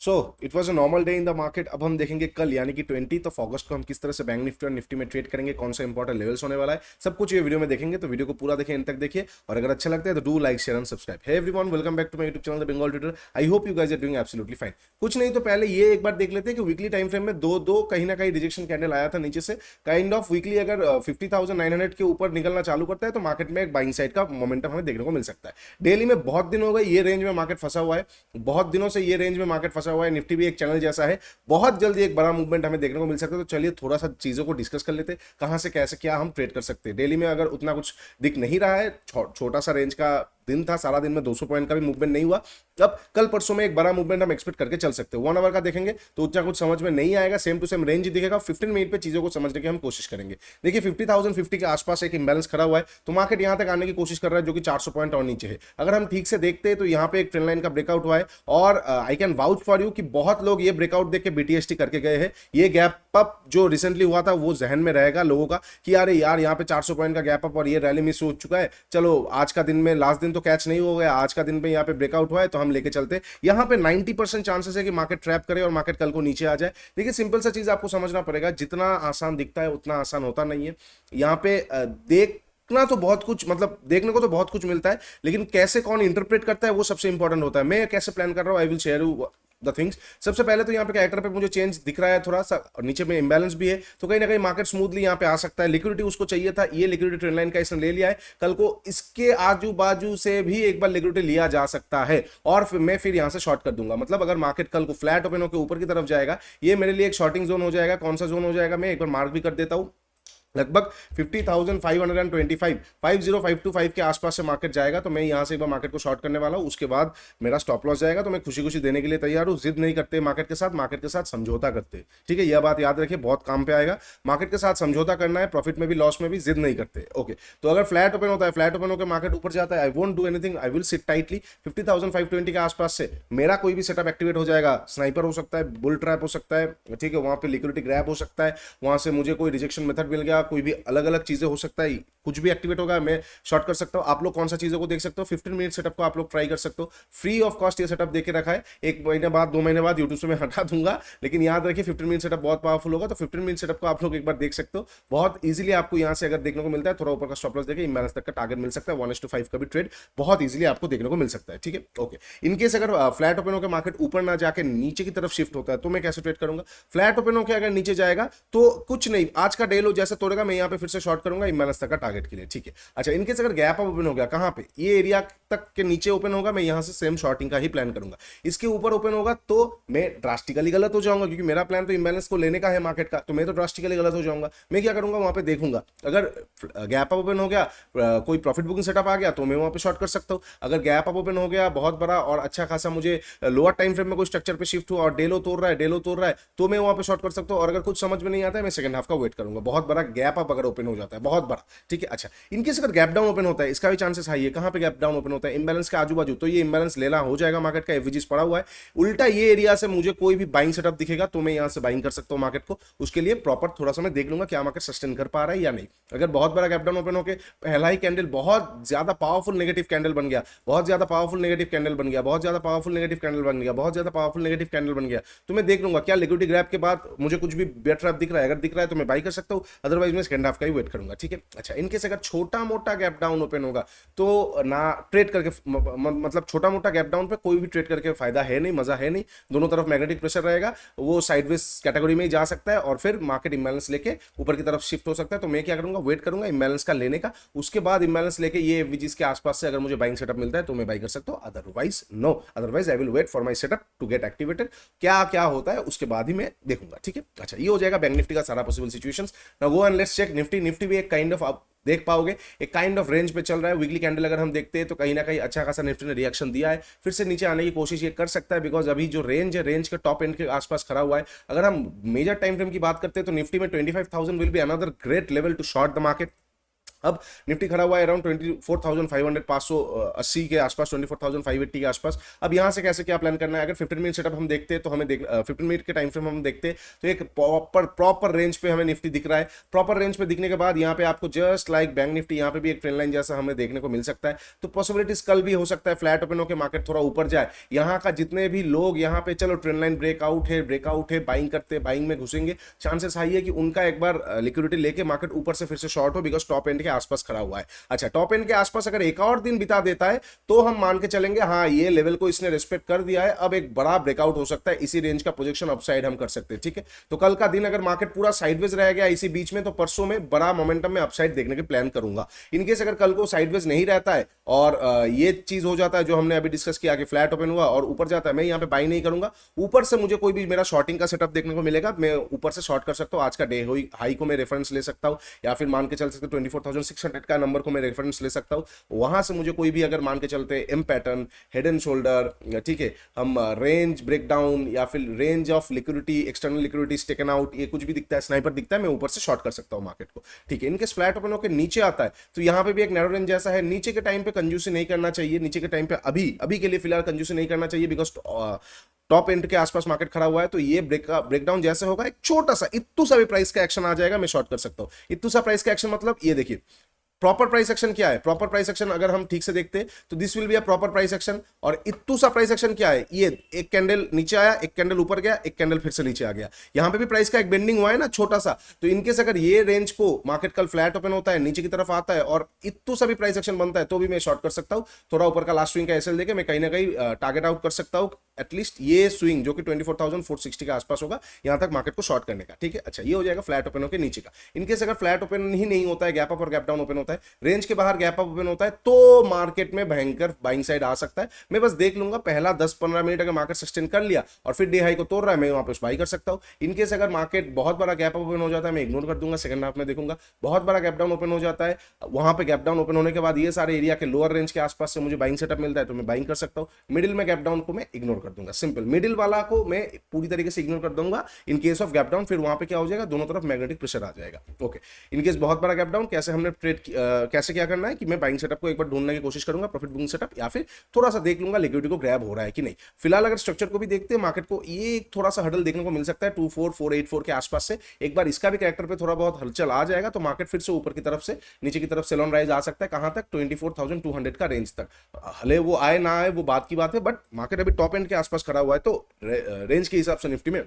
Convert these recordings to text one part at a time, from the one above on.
So it was a normal day in the market. अब हम देखेंगे कल यानी कि 20 अगस्त को हम किस तरह से बैंक निफ्टी और निफ्टी में ट्रेड करेंगे, कौन सा इंपॉर्टेंट लेवल्स होने वाला है, सब कुछ ये वीडियो में देखेंगे। तो वीडियो को पूरा देखें, एंड तक देखिए, और अगर अच्छा लगता है तो do like share and subscribe. Hey everyone, welcome back to my YouTube channel the Bengal trader. I hope you guys are doing absolutely fine. कुछ नहीं तो पहले ये एक बार देख लेते हैं कि वीकली टाइम फ्रेम में दो दो कहीं ना कहीं रिजेक्शन कैंडल आया था नीचे से। काइंड ऑफ वीकली अगर 50,900 के ऊपर निकलना चालू करता है तो मार्केट में एक बाइंग साइड का मोमेंटम हमें देखने को मिल सकता है। डेली में बहुत दिन हो गए ये रेंज में मार्केट फंसा हुआ है, बहुत दिनों से ये रेंज में मार्केट फंसा हुआ है। निफ्टी भी एक चैनल जैसा है, बहुत जल्दी एक बड़ा मूवमेंट हमें देखने को मिल सकता है। तो चलिए थोड़ा सा चीजों को डिस्कस कर लेते हैं, कहां से कैसे क्या हम ट्रेड कर सकते हैं। डेली में अगर उतना कुछ दिख नहीं रहा है, छोटा सा रेंज का दिन था, सारा दिन में 200 पॉइंट का भी मूवमेंट नहीं हुआ। अब कल परसों में एक बड़ा मूवमेंट हम एक्सपेक्ट करके चल सकते हैं। 1 आवर का देखेंगे तो उतना कुछ समझ में नहीं आएगा, सेम टू सेम रेंज दिखेगा। 15 मिनट पे चीजों को समझने की हम कोशिश करेंगे। देखिए 50,050 के आसपास एक इंबैलेंस खड़ा हुआ है, तो मार्केट यहां तक आने की कोशिश कर रहा है, जो कि 400 पॉइंट और नीचे है। अगर हम ठीक से देखते हैं तो यहाँ पे एक ट्रेंड लाइन का ब्रेकआउट हुआ है, और I can vouch for you कि बहुत लोग ये ब्रेकआउट देख के बीटीएसटी करके गए हैं। ये गैप अप जो रिसेंटली हुआ था वो जहन में रहेगा लोगों का कि अरे यार यहाँ पे 400 पॉइंट का गैप अप और ये रैली मिस हो चुका है, चलो आज का दिन में, लास्ट दिन तो कैच नहीं हो गया, आज का दिन पे यहाँ पे ब्रेकआउट हुआ है तो हम लेके चलते। यहाँ पे 90% चांसेस है कि मार्केट ट्रैप करे और मार्केट कल को नीचे आ जाए। देखिए सिंपल सा चीज आपको समझना पड़ेगा, जितना आसान दिखता है उतना आसान होता नहीं है। यहाँ पे देखना तो बहुत कुछ, मतलब देखने को तो बहुत कुछ मिलता है, लेकिन कैसे कौन इंटरप्रेट करता है वो सबसे इंपॉर्टेंट होता है। मैं कैसे प्लान कर रहा हूं, I will share you the things. सबसे पहले तो यहाँ पे कैरेक्टर पे मुझे चेंज दिख रहा है थोड़ा सा, और नीचे में इंबैलेंस भी है, तो कहीं ना कहीं मार्केट स्मूथली यहाँ पे आ सकता है। लिक्विडिटी उसको चाहिए था, ये लिक्विडिटी ट्रेंड लाइन का इसने ले लिया है। कल को इसके आजू बाजू से भी एक बार लिक्विडिटी लिया जा सकता है, और मैं यहाँ से शॉर्ट कर दूंगा। मतलब अगर मार्केट कल को फ्लैट ओपन होकर ऊपर की तरफ जाएगा, ये मेरे लिए एक शॉर्टिंग जोन हो जाएगा। कौन सा जोन हो जाएगा, मैं एक बार मार्क भी कर देता हूं। लगभग 50,525 50,525 के आसपास से मार्केट जाएगा, तो मैं यहां से एक बार मार्केट को शॉर्ट करने वाला हूं। उसके बाद मेरा स्टॉप लॉस जाएगा, तो मैं खुशी खुशी देने के लिए तैयार हूं। जिद नहीं करते मार्केट के साथ समझौता करते। ठीक है, यह बात याद रखिए, बहुत काम पे आएगा। मार्केट के साथ समझौता करना है, प्रॉफिट में भी लॉस में भी, जिद नहीं करते। ओके, तो अगर फ्लैट ओपन होता है, फ्लैट ओपन होकर मार्केट ऊपर जाता है, I won't do anything, I will sit tightly. 50,520 के आसपास से मेरा कोई भी सेटअप एक्टिवेट हो जाएगा। स्नाइपर हो सकता है, बुल ट्रैप हो सकता है, ठीक है, वहां पे लिक्विडिटी ग्रैब हो सकता है, वहां से मुझे कोई रिजेक्शन मेथड मिल गया, कोई भी अलग अलग चीजें हो सकता है, कुछ भी एक्टिवेट होगा, मैं शॉर्ट कर सकता हूं। आप लोग कौन सा चीजों को देख सकते हो, 15 मिनट सेटअप को आप लोग ट्राई कर सकते हो। फ्री ऑफ कॉस्ट ये सेटअप देके रखा है। 1 महीने बाद 2 महीने बाद यूट्यूब से मैं हटा दूंगा, लेकिन याद रखिए 15 मिनट सेटअप बहुत पावरफुल होगा। तो 15 मिनट सेटअप को आप लोग एक बार देख सकते हो, बहुत इजीली आपको यहां से अगर देखने को मिलता है, थोड़ा ऊपर का स्टॉप लॉस देके इम्बैलेंस तक का टारगेट मिल सकता है। 1:5 का भी ट्रेड बहुत इजीली आपको देखने को मिल सकता है। ठीक है, ओके। इनकेस अगर फ्लैट ओपन होकर मार्केट ऊपर ना जाके नीचे की तरफ शिफ्ट होता है, तो मैं कैसे ट्रेड करूंगा। फ्लैट ओपन होकर अगर नीचे जाएगा तो कुछ नहीं, आज का डे लो जैसे तोड़ेगा, मैं यहाँ पे फिर से शॉर्ट करूंगा इम्बैलेंस तक का टारगेट के लिए। ठीक है, अच्छा, इनकेस अगर गैप अप ओपन हो गया, कहां पे, ये एरिया तक के नीचे ओपन होगा, मैं यहां से सेम शॉर्टिंग का ही प्लान करूंगा। इसके ऊपर ओपन होगा तो मैं ड्रास्टिकली गलत हो जाऊंगा, क्योंकि मेरा प्लान तो इम्बैलेंस को लेने का है मार्केट का, तो मैं तो ड्रास्टिकली गलत हो जाऊंगा। मैं क्या करूंगा, वहां पे देखूंगा, अगर गैप अप ओपन हो गया, कोई प्रॉफिट बुकिंग सेटअप आ गया, तो मैं वहां पे शॉर्ट कर सकता हूं। अगर गैप अप ओपन हो गया बहुत बड़ा और अच्छा खासा, मुझे लोअर टाइम फ्रेम में कोई स्ट्रक्चर पे शिफ्ट हुआ और डेलो तोड़ रहा है, तो मैं वहां पे शॉर्ट कर सकता हूं। और अगर कुछ समझ में नहीं आता है, मैं सेकंड हाफ का वेट करूंगा। बहुत बड़ा गैप अप अगर ओपन हो जाता है, बहुत बड़ा, ठीक है। अच्छा, इनकेस अगर गैप डाउन ओपन होता है, इसका भी चांसेस हाई है। कहां पे गैप डाउन ओपन होता है, इंबैलेंस के आजू बाजू, तो ये इंबैलेंस लेना हो जाएगा मार्केट का। एवरेजेस पड़ा हुआ है, उल्टा ये एरिया से मुझे कोई भी बाइंग सेटअप दिखेगा तो मैं यहां से बाइंग कर सकता हूं मार्केट को। उसके लिए प्रॉपर थोड़ा सा मैं देख लूंगा क्या मार्केट सस्टेन कर पा रहा है या नहीं। अगर बहुत बड़ा गैप डाउन ओपन होकर पहला ही कैंडल बहुत ज्यादा पावरफुल नेगेटिव कैंडल बन गया, बहुत ज्यादा पावरफुल नेगेटिव कैंडल बन गया, बहुत ज्यादा पावरफुल नेगेटिव कैंडल बन गया, बहुत ज्यादा पावरफुल नेगेटिव कैंडल बन गया, तो मैं देख लूंगा क्या लिक्विडिटी ग्रैब के बाद मुझे कुछ भी बेयर ट्रैप दिख रहा है। अगर दिख रहा है तो मैं बाई कर सकता हूं, अदरवाइज मैं सेकंड हाफ का ही वेट करूंगा। ठीक है, अच्छा, इनकेस अगर छोटा मोटा गैप डाउन ओपन होगा तो ना ट्रेड करके, मतलब छोटा मोटा गैप डाउन पे कोई भी ट्रेड करके फायदा है नहीं, मजा है नहीं। दोनों तरफ मैग्नेटिक प्रेशर रहेगा, वो साइडवेज कैटेगरी में ही जा सकता है, और फिर मार्केट इम्बैलेंस लेके ऊपर की तरफ शिफ्ट हो सकता है। तो मैं क्या करूंगा, वेट करूंगा इम्बैलेंस का लेने का। उसके बाद इम्बैलेंस लेके ये एवरेजेस के आसपास से अगर मुझे बाइंग सेटअप मिलता है तो मैं बाई कर सकता हूं, otherwise no, otherwise I will wait for my setup to get activated. क्या क्या होता है उसके बाद ही मैं देखूंगा। ठीक है, अच्छा, ये हो जाएगा बैंक निफ्टी का सारा possible situations. Now go and let's check Nifty. Nifty भी एक काइंड ऑफ, आप देख पाओगे, एक काइंड ऑफ रेंज पे चल रहा है। वीकली कैंडल अगर हम देखते हैं तो कहीं ना कहीं अच्छा खासा निफ्टी ने रिएक्शन दिया है, फिर से नीचे आने की कोशिश ये कर सकता है, बिकॉज अभी जो रेंज है, रेंज के टॉप एंड के आसपास खड़ा हुआ है। अगर हम मेजर टाइम फ्रेम की बात करते हैं तो निफ्टी में 25,000 will be another great level to short the market. अब निफ्टी खड़ा हुआ है अराउंड 24,500 580 के आसपास, 24,580 के आसपास। अब यहां से कैसे क्या प्लान करना है, अगर 15 मिनट सेटअप हम देखते हैं तो हमें 15 मिनट के टाइम फ्रेम हम देखते हैं तो एक प्रॉपर रेंज पे हमें निफ्टी दिख रहा है। प्रॉपर रेंज पे दिखने के बाद यहाँ पे आपको जस्ट लाइक बैंक निफ्टी यहाँ पे भी एक ट्रेंड लाइन जैसा हमें देखने को मिल सकता है। तो पॉसिबिलिटीज कल भी हो सकता है फ्लैट ओपन होकर मार्केट थोड़ा ऊपर जाए। यहाँ का जितने भी लोग यहाँ पे चलो ट्रेंड लाइन ब्रेकआउट है बाइंग करते हैं, बाइंग में घुसेंगे, चांसेस हाई है कि उनका एक बार लिक्विडिटी लेके मार्केट ऊपर से फिर से शॉर्ट हो, बिकॉज टॉप एंड के आसपास खड़ा हुआ है। अच्छा, टॉप एंड के आसपास अगर एक और दिन बिता देता है तो हम मान के चलेंगे हाँ ये लेवल को इसने रिस्पेक्ट कर दिया है, अब एक बड़ा ब्रेकआउट हो सकता है, इसी रेंज का प्रोजेक्शन अपसाइड हम कर सकते हैं। ठीक है, तो कल का दिन अगर मार्केट पूरा साइडवेज रह गया इसी बीच में तो परसों में बड़ा मोमेंटम में अपसाइड देखने के प्लान करूंगा। इनकेस अगर कल को साइडवेज नहीं रहता है और ये चीज हो जाता है जो हमने अभी डिस्कस किया कि फ्लैट ओपन हुआ और ऊपर जाता है, मैं यहाँ पे बाई नहीं करूंगा। ऊपर से मुझे कोई भी मेरा शॉर्टिंग का सेटअप देखने को मिलेगा, मैं ऊपर से शॉर्ट कर सकता हूँ, आज का डे हाई को मैं रेफरेंस ले सकता हूँ, या फिर मान के चल सकते 24,600 का नंबर को मैं रेफरेंस ले सकता हूँ। वहां से मुझे कोई भी अगर मान के चलते M pattern, head and shoulder, ठीक है, हम रेंज ब्रेकडाउन या फिर range of liquidity, external liquidity taken out, ये कुछ भी दिखता है, स्नाइपर दिखता है, मैं ऊपर से शॉर्ट कर सकता हूँ मार्केट को। ठीक है, इनके फ्लैट ओपन होकर नीचे आता है तो यहाँ पे भी एक नैरो रेंज जैसा है, नीचे के टाइम पे कंजूसी नहीं करना चाहिए, नीचे के टाइम पे अभी के लिए फिलहाल कंजूसी नहीं करना चाहिए, बिकॉज टॉप एंड के आसपास मार्केट खड़ा हुआ है। तो ये ब्रेकडाउन जैसे होगा एक छोटा सा इत्तू सा भी प्राइस का एक्शन आ जाएगा, मैं शॉर्ट कर सकता हूँ। इत्तू सा प्राइस का एक्शन मतलब ये देखिए, प्रॉपर प्राइस एक्शन क्या है, प्रॉपर प्राइस एक्शन अगर हम ठीक से देखते हैं तो this will be a proper price action. और इत्तू सा प्राइस एक्शन क्या है, ये एक कैंडल नीचे आया, एक कैंडल ऊपर गया, एक कैंडल फिर से नीचे आ गया, यहां पे भी प्राइस का एक बेंडिंग हुआ है ना छोटा सा। तो इनकेस अगर ये रेंज को मार्केट कल फ्लैट ओपन होता है, नीचे की तरफ आता है और इत्तू सा भी प्राइस एक्शन बनता है तो भी मैं शॉर्ट कर सकता हूं। थोड़ा ऊपर का लास्ट स्विंग का एसएल देके मैं कहीं ना कहीं टारगेट आउट कर सकता हूं, एटलीस्ट ये स्विंग जो कि 24,460 के आसपास होगा, यहां तक मार्केट को शॉर्ट करने का। ठीक है, अच्छा ये हो जाएगा फ्लैट ओपन होकर नीचे का। इनकेस अगर फ्लैट ओपन ही नहीं होता है, गैप अप और गैप डाउन ओपन होता है, रेंज के बाहर गैप अप ओपन होता है, तो मार्केट में भयंकर बाइंग साइड आ सकता है। मैं बस देख लूंगा पहला 10-15 मिनट अगर मार्केट सस्टेन कर लिया और फिर डे हाई को तोड़ रहा है, मैं वहां पे बाई कर सकता हूं। इनकेस अगर मार्केट बहुत बड़ा गैप अप ओपन हो जाता है, मैं इग्नोर कर दूंगा, सेकंड हाफ में देखूंगा। बहुत बड़ा गैप डाउन ओपन हो जाता है, वहां पे गैप डाउन ओपन होने के बाद ये सारे एरिया के लोअर रेंज के आसपास से मुझे बाइंग सेटअप मिलता है तो मैं बाइंग कर सकता हूं। मिडिल में गैप डाउन को मैं इग्नोर कर दूंगा, सिंपल, मिडिल वाला को मैं पूरी तरीके से इग्नोर कर दूंगा। In case of gap down फिर वहां पे क्या हो जाएगा, दोनों तरफ मैग्नेटिक प्रेशर आ जाएगा। ओके, इनकेस बहुत बड़ा गैप डाउन कैसे हमने ट्रेड कैसे क्या करना है कि मैं बाइंग सेटअप को एक बार ढूंढने की कोशिश करूंगा, प्रॉफिट बुकिंग सेटअप, या फिर थोड़ा सा देख लूंगा लिक्विडिटी को ग्रैब हो रहा है कि नहीं। फिलहाल अगर स्ट्रक्चर को भी देखते हैं मार्केट को, ये थोड़ा सा हडल देखने को मिल सकता है 24,484 के आसपास से। एक बार इसका भी कैरेक्टर पे थोड़ा बहुत हलचल आ जाएगा तो मार्केट फिर से ऊपर की तरफ से नीचे की तरफ सेल ऑन राइज आ सकता है, कहां तक, 24,200 का रेंज तक। हले वो आए ना आए वो बात की बात है, बट मार्केट अभी टॉप एंड के आसपास खड़ा हुआ है तो रेंज के हिसाब से निफ्टी में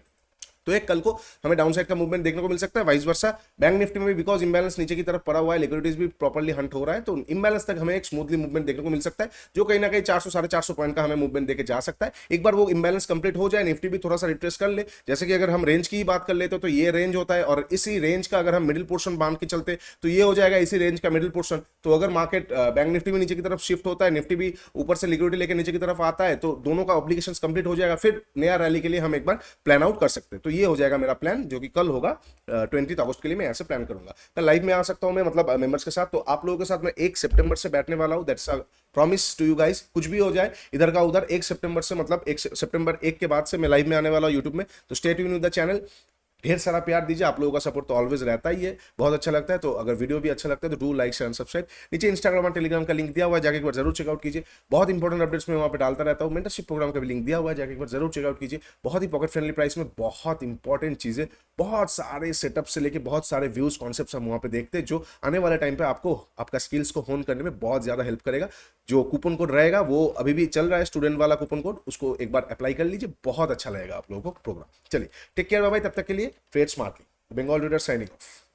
तो एक कल को हमें डाउनसाइड का मूवमेंट देखने को मिल सकता है। वाइस वर्सा बैंक निफ्टी में भी बिकॉज इंबैलेंस नीचे की तरफ पड़ा हुआ है, लिक्विडिटीज भी प्रॉपर्ली हंट हो रहा है, तो इंबैलेंस तक हमें एक स्मूथली मूवमेंट देखने को मिल सकता है, जो कहीं ना कहीं 400-450 पॉइंट का हमें मूवमेंट देके जा सकता है। एक बार वो इंबैलेंस कंप्लीट हो जाए, निफ्टी भी थोड़ा सा रिट्रेस कर ले, जैसे कि अगर हम रेंज की बात कर लेते तो ये रेंज होता है और इसी रेंज का अगर हम मिडिल पोर्शन बांध के चलते तो ये हो जाएगा इसी रेंज का मिडिल पोर्शन। तो अगर मार्केट बैंक निफ्टी भी नीचे की तरफ शिफ्ट होता है, निफ्टी भी ऊपर से लिक्विडिटी लेकर नीचे की तरफ आता है, तो दोनों का ऑब्लिगेशन कंप्लीट हो जाएगा, फिर नया रैली के लिए हम एक बार प्लान आउट कर सकते हैं। तो ये हो जाएगा मेरा प्लान जो कि कल होगा 20 अगस्त के लिए, मैं ऐसे प्लान करूंगा। कल लाइव में आ सकता हूं मैं, मतलब मेंबर्स के साथ। तो आप लोगों के साथ मैं 1 सितंबर से बैठने वाला हूं, that's a promise to you guys. कुछ भी हो जाए इधर का उधर, 1 सितंबर से, मतलब 1 सितंबर 1 के बाद से मैं लाइव में आने वाला हूं यूट्यूब में। तो stay tune with the channel, ढेर सारा प्यार दीजिए, आप लोगों का सपोर्ट तो ऑलवेज रहता ही है, बहुत अच्छा लगता है। तो अगर वीडियो भी अच्छा लगता है तो do like share and subscribe. नीचे इंस्टाग्राम और टेलीग्राम का लिंक दिया हुआ है, जाके एक बार जरूर चेकआउट कीजिए, बहुत इंपॉर्टेंट अपडेट्स में वहां पे डालता रहता हूँ। मेंटरशिप प्रोग्राम का भी लिंक दिया हुआ है, जाके एक बार जरूर चेकआउट कीजिए। बहुत ही पॉकेट फ्रेंडली प्राइस में बहुत इंपॉर्टेंट चीजें, बहुत सारे सेटअप से लेके बहुत सारे व्यूज कॉन्सेप्ट्स हम वहां पे देखते हैं, जो आने वाले टाइम पे आपको आपका स्किल्स को होन करने में बहुत ज्यादा हेल्प करेगा। जो कूपन कोड रहेगा वो अभी भी चल रहा है, स्टूडेंट वाला कूपन कोड, उसको एक बार अप्लाई कर लीजिए, बहुत अच्छा लगेगा आप लोगों को प्रोग्राम। चलिए, टेक केयर, बाय बाय, तब तक के लिए trade smartly. Bengal Reader signing off.